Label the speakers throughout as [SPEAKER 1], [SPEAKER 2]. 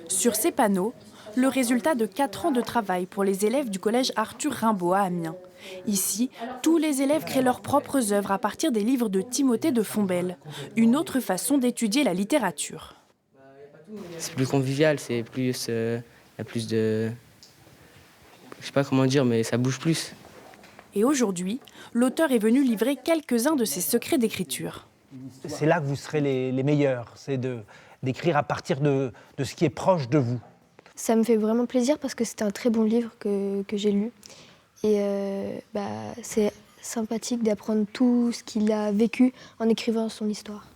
[SPEAKER 1] Sur ces panneaux, le résultat de 4 ans de travail pour les élèves du collège Arthur Rimbaud à Amiens. Ici, tous les élèves créent leurs propres œuvres à partir des livres de Timothée de Fontbelle, une autre façon d'étudier la littérature.
[SPEAKER 2] C'est plus convivial, c'est plus, il y a plus de, je sais pas comment dire, mais ça bouge plus.
[SPEAKER 1] Et aujourd'hui, l'auteur est venu livrer quelques-uns de ses secrets d'écriture.
[SPEAKER 3] C'est là que vous serez les meilleurs, c'est d'écrire à partir de ce qui est proche de vous.
[SPEAKER 4] Ça me fait vraiment plaisir parce que c'était un très bon livre que j'ai lu. Et c'est sympathique d'apprendre tout ce qu'il a vécu en écrivant son histoire.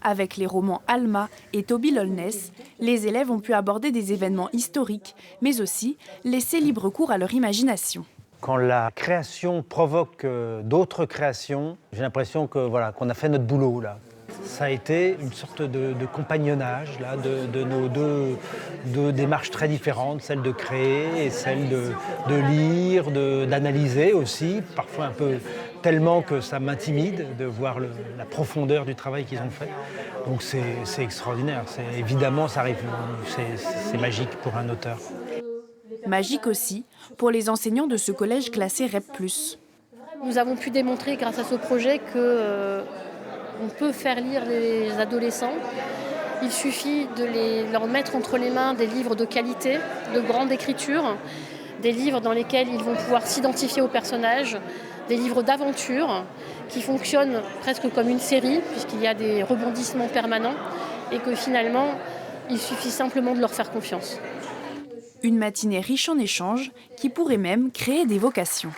[SPEAKER 1] Avec les romans Alma et Toby Lollness, les élèves ont pu aborder des événements historiques, mais aussi laisser libre cours à leur imagination.
[SPEAKER 3] Quand la création provoque d'autres créations, j'ai l'impression que, voilà, qu'on a fait notre boulot là. Ça a été une sorte de compagnonnage là, de nos deux démarches très différentes, celle de créer et celle de lire, d'analyser aussi, parfois un peu tellement que ça m'intimide de voir la profondeur du travail qu'ils ont fait. Donc c'est extraordinaire, évidemment ça arrive, c'est magique pour un auteur.
[SPEAKER 1] Magique aussi pour les enseignants de ce collège classé REP+.
[SPEAKER 5] Nous avons pu démontrer grâce à ce projet qu'on peut faire lire les adolescents. Il suffit de leur mettre entre les mains des livres de qualité, de grande écriture, des livres dans lesquels ils vont pouvoir s'identifier aux personnages, des livres d'aventure qui fonctionnent presque comme une série puisqu'il y a des rebondissements permanents et que finalement, il suffit simplement de leur faire confiance.
[SPEAKER 1] Une matinée riche en échanges qui pourrait même créer des vocations.